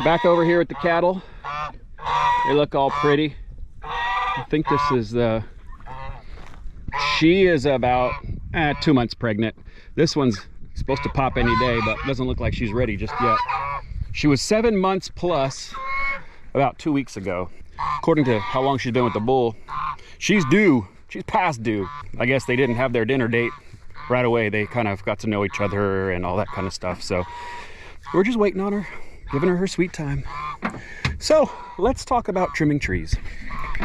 Back over here with the cattle. They look all pretty. I think this is the... She is about 2 months pregnant. This one's supposed to pop any day, but doesn't look like she's ready just yet. She was 7 months plus about 2 weeks ago. According to how long she's been with the bull, she's due. She's past due. I guess they didn't have their dinner date right away. They kind of got to know each other and all that kind of stuff. So we're just waiting on her, giving her sweet time. So let's talk about trimming trees.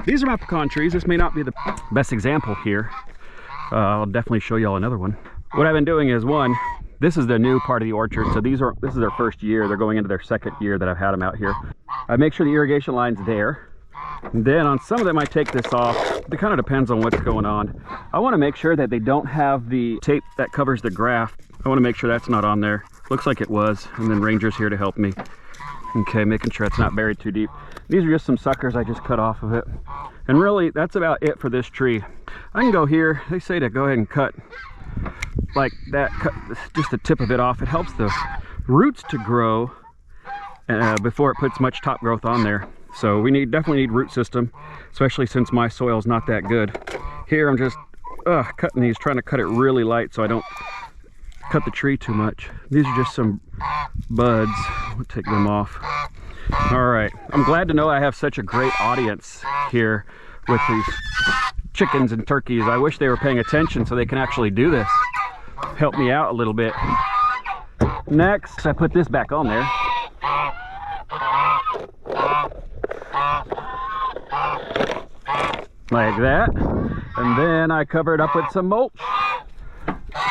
These are my pecan trees. This may not be the best example here. I'll definitely show y'all another one. What I've been doing is, one, this is the new part of the orchard. So this is their first year. They're going into their second year that I've had them out here. I make sure the irrigation line's there. And then on some of them I take this off. It kind of depends on what's going on. I want to make sure that they don't have the tape that covers the graft. I want to make sure that's not on there. Looks like it was. And then Ranger's here to help me. Okay, making sure it's not buried too deep. These are just some suckers I just cut off of it. And really, that's about it for this tree. I can go here. They say to go ahead and cut like that, cut just the tip of it off. It helps the roots to grow before it puts much top growth on there. So we definitely need root system, especially since my soil's not that good. Here I'm just cutting these, trying to cut it really light so I don't cut the tree too much. These are just some buds. We'll take them off. All right, I'm glad to know I have such a great audience here with these chickens and turkeys. I wish they were paying attention so they can actually do this. Help me out a little bit. Next, I put this back on there. Like that. And then I cover it up with some mulch,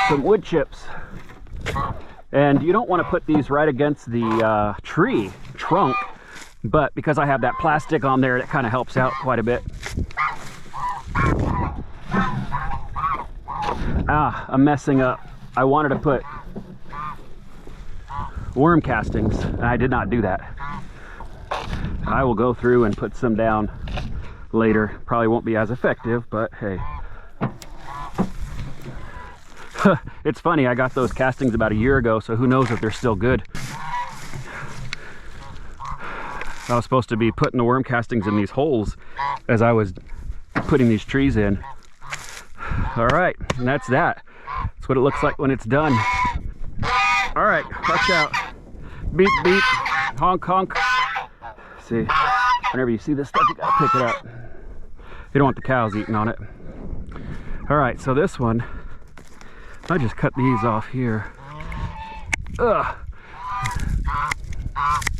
some wood chips. And you don't want to put these right against the tree trunk, but because I have that plastic on there, that kind of helps out quite a bit. I'm messing up. I wanted to put worm castings, and I did not do that. I will go through and put some down later. Probably won't be as effective, but hey. It's funny, I got those castings about a year ago, so who knows if they're still good. I was supposed to be putting the worm castings in these holes as I was putting these trees in. All right, and that's that. That's what it looks like when it's done. All right, watch out. Beep, beep, honk, honk. See, whenever you see this stuff, you gotta pick it up. You don't want the cows eating on it. All right, so this one, I just cut these off here. Ugh.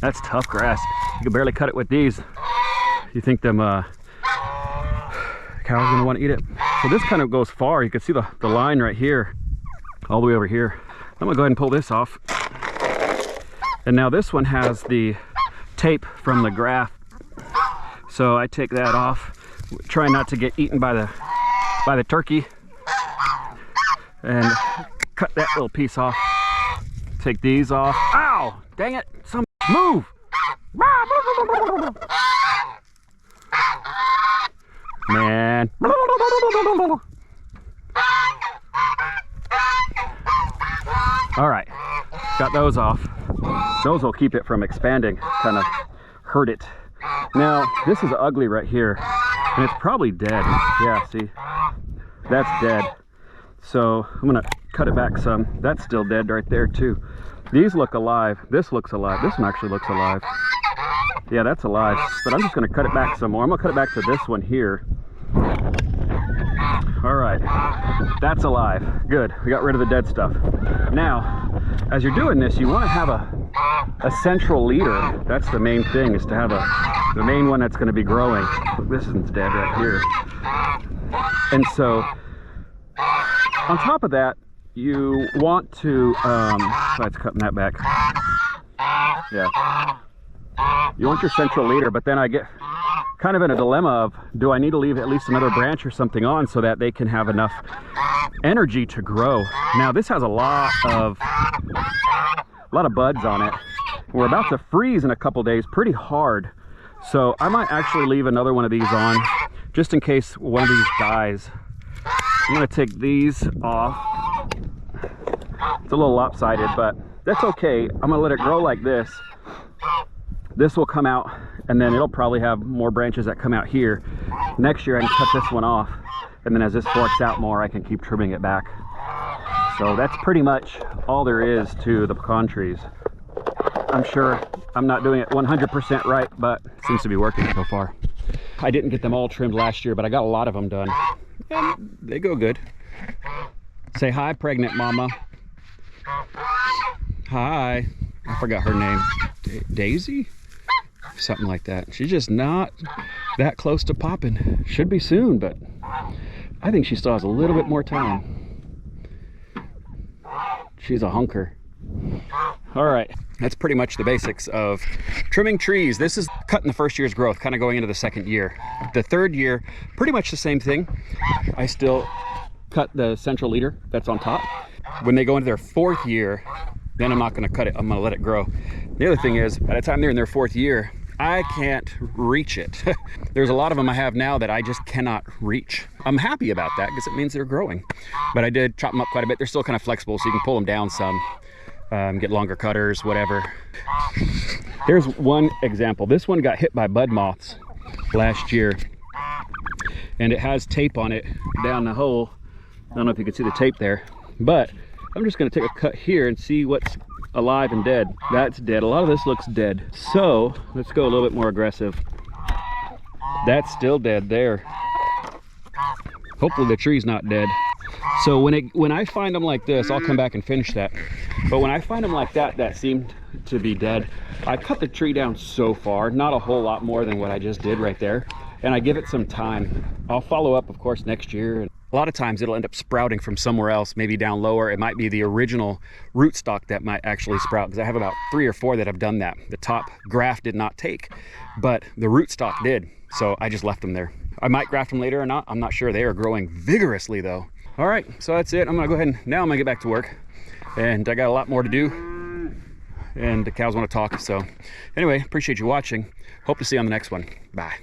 That's tough grass. You can barely cut it with these. You think them cows gonna want to eat it? So this kind of goes far. You can see the line right here, all the way over here. I'm gonna go ahead and pull this off. And now this one has the tape from the graft. So I take that off, try not to get eaten by the turkey, and cut that little piece off. Take these off. Ow! Dang it! Some move! Man. All right, got those off. Those will keep it from expanding, kind of hurt it. Now, this is ugly right here, and it's probably dead. Yeah, see? That's dead. So I'm gonna cut it back some. That's still dead right there too. These look alive. This looks alive. This one actually looks alive. Yeah, that's alive. But I'm just gonna cut it back some more. I'm gonna cut it back to this one here. All right, that's alive. Good, we got rid of the dead stuff. Now, as you're doing this, you wanna have a central leader. That's the main thing, is to have the main one that's gonna be growing. This one's dead right here. And so, on top of that, you want to, let's cutting that back. Yeah. You want your central leader, but then I get kind of in a dilemma of, do I need to leave at least another branch or something on so that they can have enough energy to grow? Now this has a lot of buds on it. We're about to freeze in a couple days pretty hard. So I might actually leave another one of these on just in case one of these dies. I'm gonna take these off. It's a little lopsided, but that's okay. I'm gonna let it grow like this. this will come out, and then it'll probably have more branches that come out here. Next year I can cut this one off, and then as this forks out more, I can keep trimming it back. So that's pretty much all there is to the pecan trees. I'm sure I'm not doing it 100% right, but it seems to be working so far. I didn't get them all trimmed last year, but I got a lot of them done, and they go good. Say hi, pregnant mama. Hi. I forgot her name. Daisy? Something like that. She's just not that close to popping. Should be soon, but I think she still has a little bit more time. She's a hunker. All right, that's pretty much the basics of trimming trees. This is cutting the first year's growth, kind of going into the second year. The third year, pretty much the same thing. I still cut the central leader that's on top. When they go into their fourth year, then I'm not going to cut it. I'm going to let it grow. The other thing is, by the time they're in their fourth year, I can't reach it. There's a lot of them I have now that I just cannot reach. I'm happy about that because it means they're growing. But I did chop them up quite a bit. They're still kind of flexible, so you can pull them down some, get longer cutters, whatever. Here's one example. This one got hit by bud moths last year, and it has tape on it down the hole. I don't know if you can see the tape there, but I'm just going to take a cut here and see what's alive and dead. That's dead. A lot of this looks dead. So let's go a little bit more aggressive. That's still dead there. Hopefully the tree's not dead. So when I find them like this, I'll come back and finish that. But when I find them like that, that seemed to be dead, I cut the tree down so far, not a whole lot more than what I just did right there. And I give it some time. I'll follow up, of course, next year. A lot of times it'll end up sprouting from somewhere else, maybe down lower. It might be the original rootstock that might actually sprout, because I have about 3 or 4 that have done that. The top graft did not take, but the rootstock did. So I just left them there. I might graft them later or not. I'm not sure. They are growing vigorously though. All right, so that's it. I'm gonna go ahead and now I'm gonna get back to work. And I got a lot more to do. And the cows wanna talk. So anyway, appreciate you watching. Hope to see you on the next one. Bye.